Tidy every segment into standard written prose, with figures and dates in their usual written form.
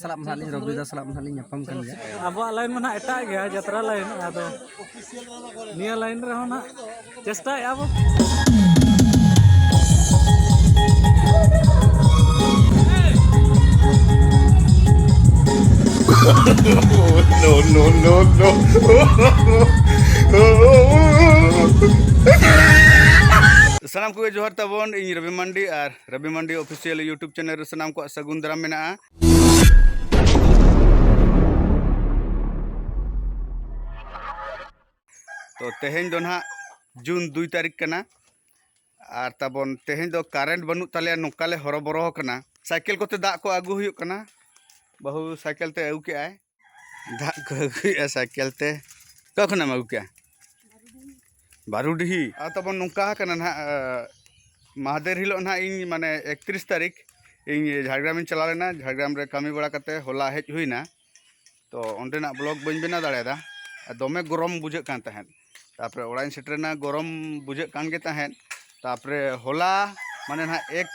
salam salin Robida salam salin nyapam kan ya. Abo lain mana eta ya jatra lain atau nia lain rehon na cesta ya abo. No. Sanam ko johar tabon ing Rabi Mandi official YouTube channel sanam ko sagun daram mena. तो तेहें दो ना जून 2 तारीख कना और तबन तेहें दो current बनू ताले नोकाले हरोबरो कना साइकिल कोते दाग को आगू हुई कना बहु साइकिल ते आगू के आए दाग को आगू साइकिल ते तो खना आगू के बारूडीही आ तबन नोका कना ना महादेर हिलो ना इन माने 31 तारीख इन झाड़ग्राम इन चला लेना झाड़ग्राम रे कामी बड़ा कते होला हेज हुईना तो ओंडेना ब्लॉग बन बेना दाड़ेदा दमे गरम बुझे कान तहन तापरे ओड़ाइन सेटरेना गरम बुझे कान गे तहन तापरे होला माने ना 1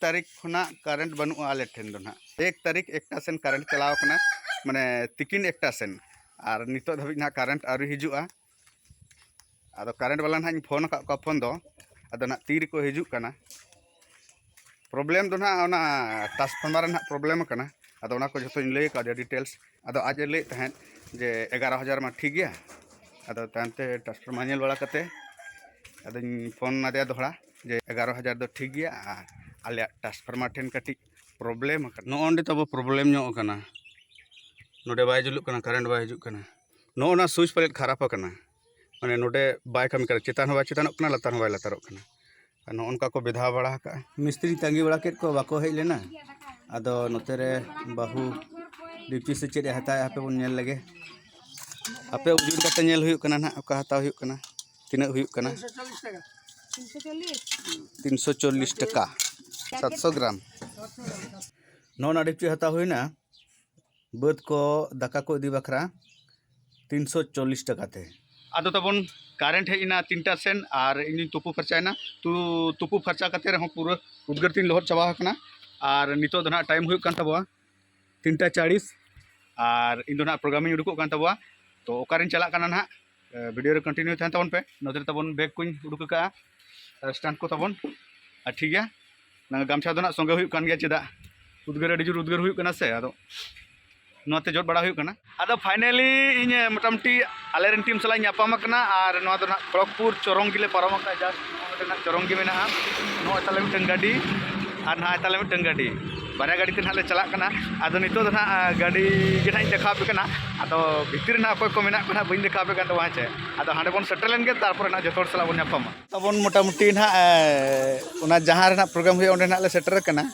तारीख खुना कारेंट बनू आले ठेन दो ना 1 तारीख 1टा सेन कारेंट चलाव कना माने तिकिन 1टा सेन और नितो धाबि ना कारेंट आरि हिजुआ आदो कारेंट वाला ना फोन का फोन दो आदो ना तीर को हिजु कना प्रॉब्लम दो ना ओना ट्रांसफार्मर ना प्रॉब्लम कना आदो ना को जतो लay का डिटेल्स आदो आज लay तहन जे 11,000 में ठीक गया अदो तानते ट्रांसफार्मर नेल बड़ा कते अदो फोन ना दे दोहरा जे 11,000 दो ठीक गया आले ट्रांसफार्मर ठेन कटी प्रॉब्लम नो ओंडे तब प्रॉब्लम नो कना नोडे बाय जुलुक कना करंट बाय हिजुक कना नो ना स्विच प्लेट खराब कना माने नोडे बाय कमी कर चितान बाय चितान कना लतान बाय लतारो कना नो उनका को विधा बड़ा का मिस्त्री तंगी बड़ा केट को बाको हेज लेना अदो नोतेरे बाहू डिप्टी से चेड हताय आपे बन नेल लगे आपे उजुर कते नेल हुयुक कना ना ओका हताव हुयुक कना तिना हुयुक कना 340 टका 700 ग्राम नो ना डिप्टी हताव हुइना बद को दाका को इदी बखरा 340 टका ते आदो तबन कारेंट हेजना 3टा सेन और इन तुपु फरचायना तुपु फरचा कते रहो पूरा उद्गर तीन लोहर चबा हकना और नितो दना टाइम हुयुक कान तबवा 3:40 और इन दो ना प्रोग्रामिंग उडुको कान तबवा तो ओकारिन चला काना ना वीडियो रे कंटिन्यू थान तबन पे नदर तबन बैग कुन उडुक का स्टैंड को तबन ठीक गया ना गामछा दो ना संगे हुयुक कान गया चेदा उद्गर अडी जुर उद्गर हुयुक काना से आदो नोते जोट बड़ा हुयुक काना आदो फाइनली इन मोटामटी आलेरन टीम सला न्यापाम कना और नोआ दो ना खड़गपुर चोरंगी ले पारम का जस्ट ना चोरंगी मेना नो ताले मिटन गाड़ी और ना ताले मिटन गाड़ी बारे गाड़ी ते नाले चला कना आदो नितो दो ना गाड़ी के ना देखा पे कना आदो भितर ना कोई को मेना कना बइन देखा पे कन तो वाचे आदो हांडे बन सेटल लेन गे तारपर ना जतोर सला बन न्यापाम तबन मोटामटी ना ओना जहां रे ना प्रोग्राम हुई ओंडे ना ले सेटर कना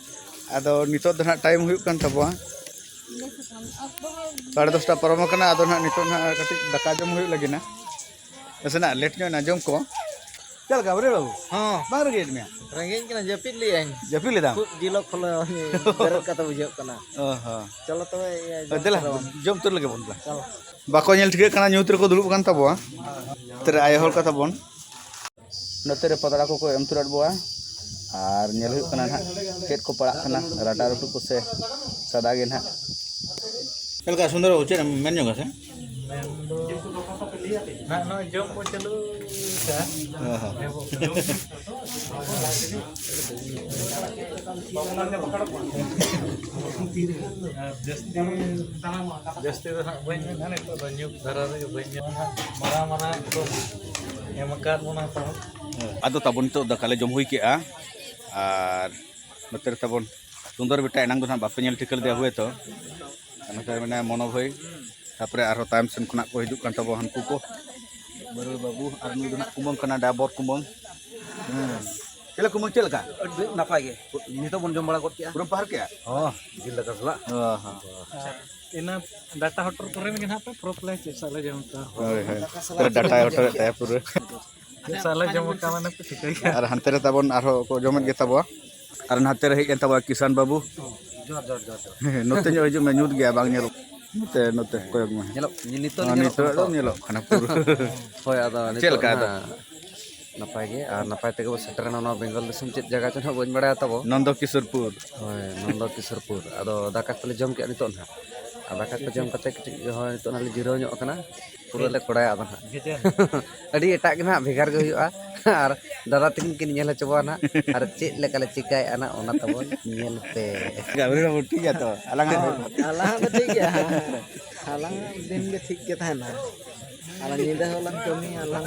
आदो नितो दो ना टाइम हुई कन तबवा 10:30 परम कना आदो ना नितो ना कटी दाका जम हुई लगी ना ऐसे ना लेट नो ना जम को चल का बरे बाबू हां बार गेट में Rengeng kena japit li yang. JP Leda Kuk jilok kalau ni berat kata bujau kena. Chalo to ya. देला जम तुर लगे बोन Chalo. बाको नेल ठीक कना न्यूत्र को दुलुप कान तबवा तेरे आय होल का तबन नतेरे पतरा को एम तुरट बोआ और नेल हुई कना ना चेट को पड़ा कना राडा रुटु को से सदा गे ना चल का सुंदर हो चेर मेन जोगा से ना नो जम को चलो का जस्ती तो ना बन ना ने तो न्यू धरा रे बन मारा तो एमकार मोना तो आदो तबन तो दकाले जम हुई के आ और नतेरे तबन सुंदर बेटा एनांग दो ना बापे नेल ठिकल दे हुए तो नते माने मनो भई तापरे आरो टाइम सेन खना को हिजुक कान तबो हनकु को बरु बाबू और नु दना कुमंग कना डाबर कुमंग चला कुमंग चल का Napa ge? Nito bon jom bala kot ya. पुरम पहाड़ के Oh, gila kasla. हां इना डाटा हटर करे में ना पे प्रोप्ले साले जमता तेरे डाटा होटर ते पूरे साले जम का माने पे ठीक है और हनतेरे तबन आरो को जमन गे तबो और नहातेरे हेज तबो किसान बाबू Jor. नोते ᱧᱚ हिजु में ᱧᱩᱛ ᱜᱮᱭᱟ ᱵᱟᱝ ᱧᱮᱞ नोते कोयक में Nyelok, nito नितो ᱧᱮᱞᱚᱜ ᱠᱟᱱᱟ पूरा Hoy ada चल का नापाय गे और नापाय तेगे बो सेटरना ना बेंगल दिसम चेत जगह चन बन बड़ा तबो नंदो किशोरपुर होय नंदो किशोरपुर आदो दाका कोले जम के नितो ना दाका को जम कते होय नितो नाले जिरो ᱧᱚᱜ kana पूरा ले कोड़ाय आदो ना अडी एटा के ना भेगार गे हुआ और दादा तिन किन नेल चबो ना और चेत लेकाले चिकाय आना ओना तबो नेल पे गाबरी बाबू ठीक है तो अलग alang तो ठीक है alang दिन के ठीक के था ना alang nyinda alang kami alang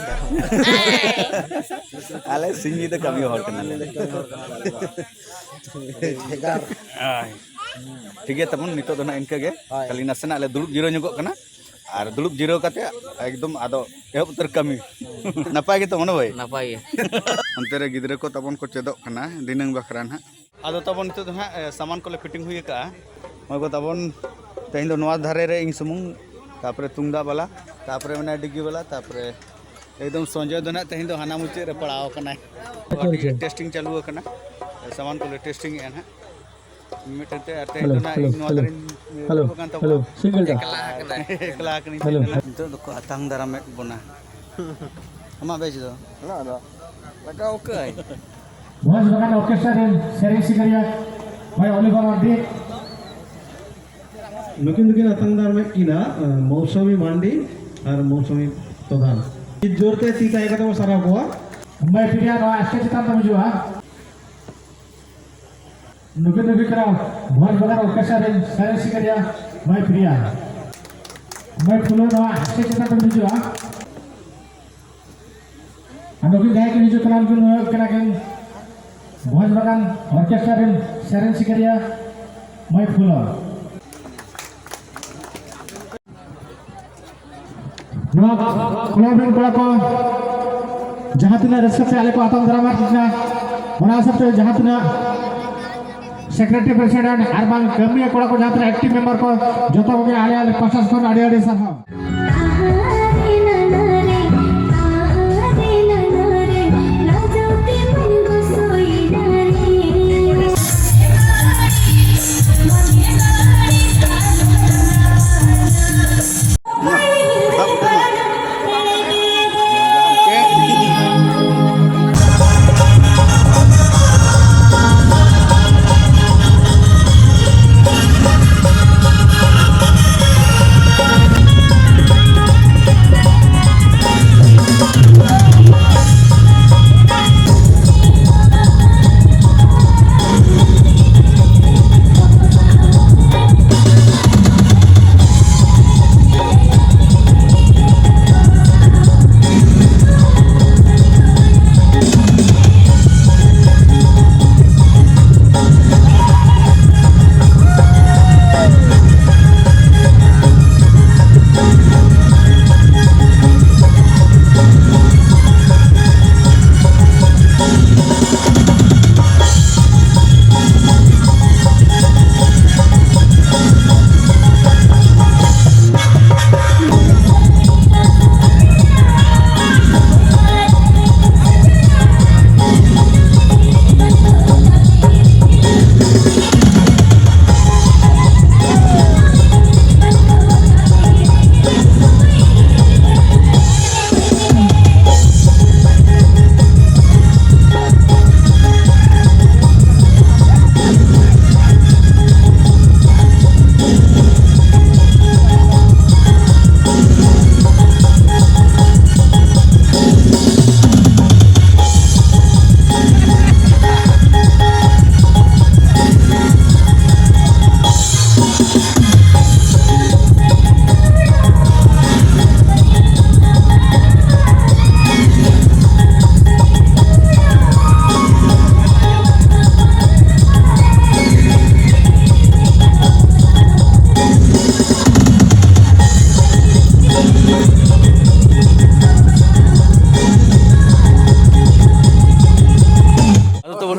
आले सिंगी तो कमी और करना भेगार ठीक है तबन नितो दना इनका गे खाली नसना आले दुलुप जिरो ᱧᱚᱜᱚᱜ kana और दुलुप जिरो कते एकदम आदो एहब उतर कमी नपाय गे तो मनो भाई नापाय अंते रे गिद्रे को तबन को चेदोक kana दिनंग बखरा ना आदो तबन नितो दना सामान को ले फिटिंग हुई का मगो तबन तेहिं दो नवा धारे रे इन सुमुंग तापरे तुंगदा वाला तापरे मने डिगी वाला तापरे एकदम संजय दना तेहिं दो हाना मुचे रे पड़ाव kana टेस्टिंग चालू kana सामान को ले टेस्टिंग एन मिटते आते दना नवा धारे हेलो हेलो सिंगल एकला कनी नितो दो को अतांग दारा में बना अमा बेज दो ना लगा okay Voice Bagan Orchestra dan Sering Sikaria by Oliver Ordi. Nukin atangdar में किना मौसमी मांडी और मौसमी प्रधान जोरते सीता एक तो सारा हुआ मैं फिर यार आस्ते चिता तो मुझे हाँ Nukin kira Voice Bagan Orchestra dan Sering Sikaria by Priya. मैं फुलो ना आस्ते चिता तो मुझे हाँ Nukin गए कि निजो कलाम के नुयो कना के Voice Bagan Orchestra dan Sering Sikaria by Fulo. Kalau berapa jahat tina resep se ale ko atang drama tina mana sab se jahat tina secretary president arbang kami kola ko jahat tina active member ko joto ko ale ale pasas ko ade ade sarha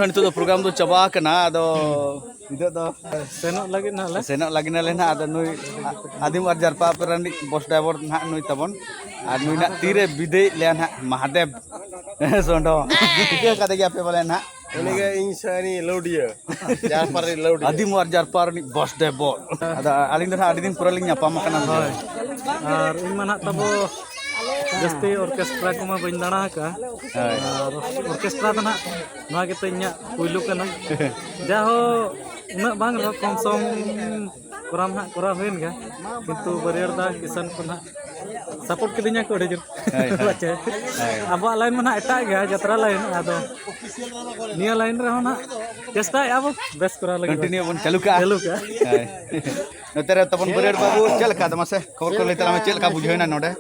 नितो दो programme दो चबा कना आदो नितो दो senok lagi na le सेनक लागिना लेना आदो नुई आदिम और जरपा परनी बस ड्राइवर ना नुई तबन और नुई ना तीरे विदे लेन हा महादेव सोंडो ठीक कदे गया पे बोले ना उनके इंसानी लौडिया जारपारी लौडिया आदिम और जरपा रनी बस ड्राइवर आदा आलिंग दो आदि दिन पुरा लिंग ᱧᱟᱯᱟᱢ ᱠᱟᱱᱟ और इन मन तब जस्ती ऑर्केस्ट्रा को मा बइन दाणा का ऑर्केस्ट्रा तो ना नवा के तइnya पुइलु कना जाहो उना बांग रो कम सम कोराम ना कोरा होइन गा किंतु बरियर दा किसान को ना सपोर्ट किदिnya को अड़ी जोर अब लाइन में ना एटा गया जत्रा लाइन आदो निया लाइन रे ना चेष्टा अब बेस करा लगे कंटिन्यू बन चालू का नोते तबन बरेड बाबू चल का तमासे खबर को लेते लामे चल का बुझेना नोडे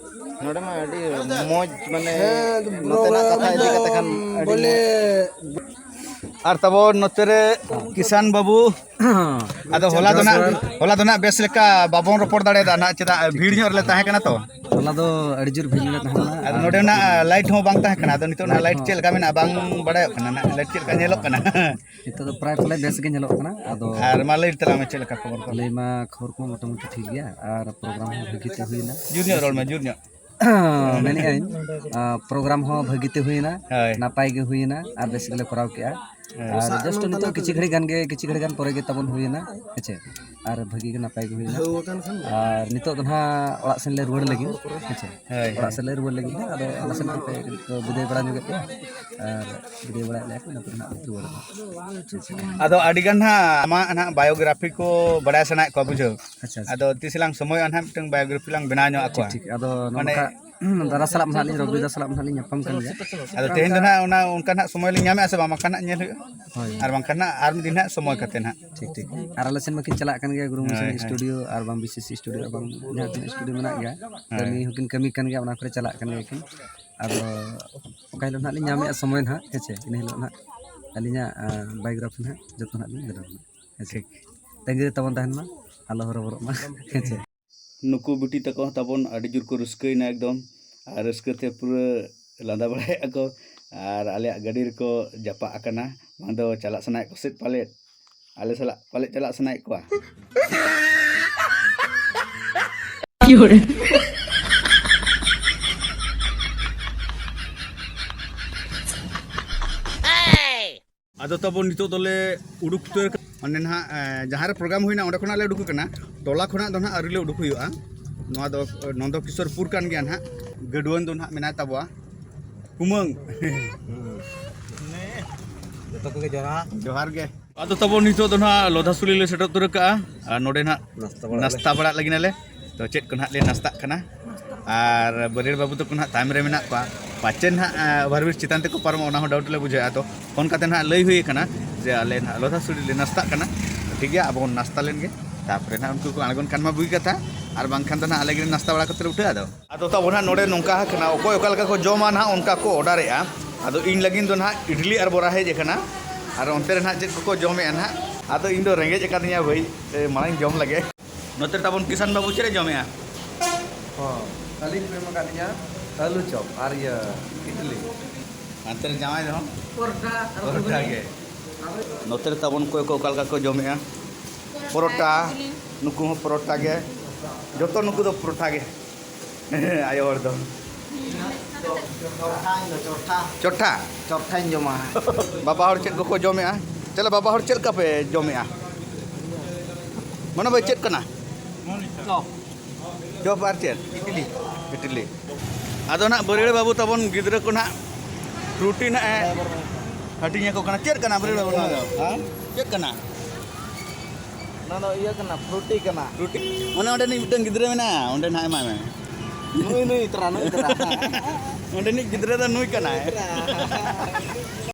नोडे मा अडी मौज माने नोतेना कथा इदि कते खान बोले और तब नोतेरे किसान बाबू आदो होला दोना बेस लेका बाबन रोपड़ दाड़े दा ना चेदा भीड़ ᱧᱚᱜ ᱨᱮᱞᱮ ᱛᱟᱦᱮᱸ ᱠᱟᱱᱟ ᱛᱚ ᱦᱚᱞᱟ ᱫᱚ ᱟᱹᱰᱤ ᱡᱳᱨ ᱵᱷᱤᱲ ᱞᱮ ᱛᱟᱦᱮᱸ ᱠᱟᱱᱟ ᱟᱫᱚ ᱱᱚᱰᱮ ᱱᱟ ᱞᱟᱭᱤᱴ ᱦᱚᱸ ᱵᱟᱝ ᱛᱟᱦᱮᱸ ᱠᱟᱱᱟ ᱟᱫᱚ ᱱᱤᱛᱚᱜ ᱱᱟ ᱞᱟᱭᱤट ᱪᱮᱫ ᱞᱮᱠᱟ ᱢᱮᱱᱟᱜᱼᱟ ᱵᱟᱝ ᱵᱟᱲᱟᱭᱚᱜ ᱠᱟᱱᱟ ᱱᱟ ᱞᱟᱭᱤट ᱪᱮᱫ ᱞᱮᱠᱟ ᱧᱮᱞᱚᱜ ᱠᱟᱱᱟ ᱱᱤᱛᱚᱜ ᱫᱚ ᱯᱨᱟᱭ ᱯᱟᱞᱮ ᱵᱮᱥ ᱜᱮ ᱧᱮᱞᱚᱜ ᱠᱟᱱᱟ ᱟᱫᱚ ᱟᱨ ᱢᱟ ᱞᱟᱹᱭ ᱛᱟᱞᱟᱝ ᱢᱮ ᱪᱮᱫ ᱞᱮᱠᱟ ᱠᱷᱚᱵᱚᱨ ᱠᱚ ᱞᱟᱹᱭ ᱢᱟ ᱠᱷᱚᱵᱚᱨ ᱠᱚ ᱢᱚᱴᱟᱢᱩᱴᱤ ᱴᱷᱤᱠ ᱜᱮᱭᱟ ᱟᱨ ᱯᱨᱳᱜᱨᱟᱢ ᱦᱚᱸ ᱵᱷᱟᱹᱜᱤᱛᱮ ᱦᱩᱭᱱᱟ ᱡᱩᱨ ᱧᱚᱜ ᱨᱚᱲ ᱢᱮ ᱡᱩᱨ ᱧᱚᱜ ᱢᱮᱱᱮᱫ ᱟᱹᱧ ᱯᱨᱳᱜᱨᱟम ᱦᱚᱸ ᱵᱷᱟᱹᱜᱤᱛᱮ ᱦᱩᱭᱱᱟ ᱦᱳᱭ ᱱᱟᱯᱟᱭ ᱜᱮ ᱦᱩᱭᱱᱟ ᱟᱨ ᱵᱮᱥ ᱜᱮᱞᱮ ᱠᱚᱨᱟᱣ ᱠᱮᱜᱼᱟ ᱟᱨ ᱡᱟᱥᱴ ᱱᱤᱛᱚᱜ ᱠᱤᱪᱷᱩ ᱜᱷᱟᱹᱲᱤ ᱜᱟᱱ ᱯᱚᱨᱮ ᱜᱮ ᱛᱟᱵᱚᱱ ᱦᱩᱭᱱᱟ ᱦᱮᱸᱪᱮ ᱟᱨ ᱵᱷᱟᱹᱜᱤ ᱜᱮ ᱱᱟᱯᱟᱭ ᱜᱮ ᱦᱩᱭᱱᱟ ᱟᱨ ᱱᱤᱛᱚᱜ ᱫᱚ ᱱᱟᱦᱟᱜ ᱚᱲᱟᱜ ᱥᱮᱱ ᱞᱮ ᱨᱩᱣᱟᱹᱲ ᱞᱟᱹᱜᱤᱫ ᱦᱮᱸᱪᱮ ᱚᱲᱟᱜ ᱥᱮᱱ ᱞᱮ ᱨᱩᱣᱟᱹᱲ ᱞᱟᱹᱜᱤᱫ ᱟᱫᱚ ᱱᱟᱥᱮᱱᱟᱜ ᱚᱱᱛᱮ ᱵᱤᱫᱟᱹᱭ ᱵᱟᱲᱟ ᱧᱚᱜᱮᱫ ᱞᱮᱭᱟ ᱟᱨ ᱵᱤᱫᱟᱹᱭ ᱵᱟᱲᱟᱭᱮᱫ ᱞᱮᱭᱟ ᱠᱚ ᱤᱱᱟᱹ ᱯᱚᱨᱮ ᱱᱟᱦᱟᱜ ᱨᱩᱣᱟᱹᱲᱚᱜᱼᱟ ᱟᱫᱚ ᱟᱹᱰᱤ ᱜᱟᱱ ᱦᱟᱸᱜ ᱟᱢᱟᱜ ᱱᱟᱦᱟᱜ ᱵᱟᱭᱳᱜᱨᱟᱯᱷᱤ ᱠᱚ ᱵᱟᱲᱟᱭ ᱥᱟᱱᱟᱭᱮᱫ ᱠᱚᱣᱟ ᱵᱩᱡᱷᱟᱹᱣ ᱟᱪᱪᱷᱟ ᱟᱫᱚ ᱛᱤᱥ ᱞᱟᱝ ᱥᱚᱢᱚᱭᱚᱜᱼᱟ ᱱᱟᱦᱟᱜ ᱢᱤᱫᱴᱟᱝ ᱵᱟᱭᱳᱜᱨᱟᱯᱷᱤ ᱞᱟᱝ ᱵᱮᱱᱟᱣ ᱧᱚᱜ ᱟᱠᱚᱣᱟ ᱴᱷᱤᱠ ᱟᱫᱚ ᱱᱚᱝᱠᱟ ᱫᱟᱫᱟ ᱥᱟᱞᱟᱜ ᱱᱟᱦᱟᱜ ᱞᱤᱧ ᱨᱚᱵᱤᱫᱟ ᱥᱟᱞᱟᱜ ᱱᱟᱦᱟᱜ ᱞᱤᱧ ᱧᱟᱯᱟᱢ ᱠᱟᱱ ᱜᱮᱭᱟ ᱟᱫᱚ ᱛᱮᱦᱮᱧ ᱫᱚ ᱱᱟᱦᱟᱜ ᱚᱱᱟ ᱚᱱᱠᱟ ᱱᱟᱦᱟᱜ ᱥᱚᱢᱚᱭ ᱞᱤᱧ ᱧᱟᱢᱮᱜᱼᱟ ᱥᱮ ᱵᱟᱝ ᱵᱟᱝᱠᱷᱟᱱ ᱱᱟᱦᱟᱜ ᱧᱮᱞ ᱦᱩᱭᱩᱜᱼᱟ ᱦᱳᱭ ᱟᱨ ᱵᱟᱝᱠᱷᱟᱱ ᱱᱟᱦᱟᱜ ᱟᱨ ᱢᱤᱫ ᱫᱤᱱ ᱱᱟᱦᱟᱜ ᱥᱚᱢᱚᱭ ᱠᱟᱛᱮ ᱱᱟᱦᱟᱜ ᱴᱷᱤक ᱟᱨ ᱟᱞᱮ ᱥᱮᱱ ᱢᱟᱠᱤᱱ ᱪᱟᱞᱟᱜ ᱠᱟᱱ ᱜᱮᱭᱟ ᱜᱩᱨᱩᱢᱩᱥᱤ ᱥᱴᱩᱰᱤᱭᱳ ᱟᱨ ᱵᱟᱝ ᱵᱤᱥᱤᱥ ᱥᱴᱩᱰᱤᱭᱳ ᱵᱟᱝ ᱡᱟᱦᱟᱸ ᱛᱤᱱᱟᱹᱜ ᱥᱴᱩᱰᱤᱭᱳ ᱢᱮᱱᱟᱜ ᱜᱮᱭᱟ ᱠᱟᱹᱢᱤ ᱦᱚᱸᱠᱤᱱ ᱠᱟᱹᱢᱤ ᱠᱟᱱ ᱜᱮᱭᱟ ᱚᱱᱟ ᱠᱚᱨᱮ ᱪᱟᱞᱟᱜ ᱠᱟᱱ ᱜᱮᱭᱟ ᱠᱤᱱ ᱟᱫᱚ ᱚᱠᱟ ᱦᱤᱞᱳᱜ ᱱᱟᱦᱟᱜ ᱞᱤᱧ ᱧᱟᱢᱮᱜᱼᱟ ᱥᱚᱢᱚᱭ ᱱᱟᱦᱟᱜ ᱦᱮᱸᱪᱮ ᱤᱱᱟᱹ ᱦᱤᱞᱳᱜ ᱱᱟᱦᱟᱜ ᱟᱹᱞᱤᱧᱟᱜ ᱵᱟᱭᱳᱜᱨᱟᱯᱷᱤ ᱱᱟᱦᱟᱜ ᱡᱚᱛᱚ ᱱᱟᱦᱟᱜ ᱞᱤᱧ ᱵᱮᱱᱟᱣᱟ ᱦᱮᱸᱪᱮ ᱛᱟᱺᱜᱤ ᱨᱮ ᱛᱟᱵᱚᱱ ᱛᱟᱦᱮᱱ ᱢᱟ ᱟᱞᱚ ᱦᱚᱨᱚᱵᱚᱨᱚᱜ ᱢᱟ ᱦᱮᱸᱪᱮ नुकु बिटी तक तबन अड़ी जोर को रस्कैना एकदम और रस्कते पूरा लादा बड़ाया को और आले गाड़ी को जापा आकना बांग दो चला सनाय को सेट पाले आले सला पाले चला सनाय को आदो तब नितो दले उडुक तो माने ना जहाँ प्रोग्राम होना ओंडे खना ले उडुक कना टोला खना दो ना आरी ले उडुक हुआ नोआ दो नंदो किशोरपुर कान गया ना गडुवन दो ना मेना तबवा कुमंग जतो को जोहार गे आदो तब नितो दो ना लोधासुली ले सेटो तुर का नोडे ना नास्ता बड़ा लगिना ले तो चेक को ना ले नास्ता कना और बरेर बाबू तो ना ताइम रे मेना पा पाचेन ना ओवरब्रिज चितान ते को पारम ओना हो डाउट ले बुझे तो फोन काते ना लई हुई कना जे आले ना लोधासुली ले नास्ता कना ठीक है अब नास्ता लेन गे तापरे ना उनको आगन कान मा बुई कथा और बांखान तो ना आले गे नास्ता बड़ा कते उठे आदो तब ना नोडे नोंका कना ओको ओका लगा को जमा ना उनका को ऑर्डर ए आदो इन लगिन दो ना इडली और बोरा हेज कना और ओंते रे ना जे को जमे ना आदो इन दो रेंगे एकादिया भाई मांग जम लगे नोते तबन किसान बाबू चेरे जमे कलिन पे मकानिया आलू चॉप और ये इडली अंतर जामाय दो परोठा के नोते तबन को ओका लगा को जमे परोठा नुकु हो परोठा के जतो नुकु दो परोठा के आयो हर दो चोठा चौथा जमा बाबा हर चेक को जमे चला बाबा हर चेक का पे जमे मन भाई चेक कना चॉप और चेक इडली आदो ना बरेड़ बाबू तबन गिद्रा को ना फ्रूटी ना हटिया को कना चेक कना बरेड़ बाबू ना चेक कना ना नो इया कना फ्रूटी कना फ्रूटी मने ओंडे नि मिटन गिद्रा मेना ओंडे ना एमा में नुई तरा ओंडे नि गिद्रा दा नुई कना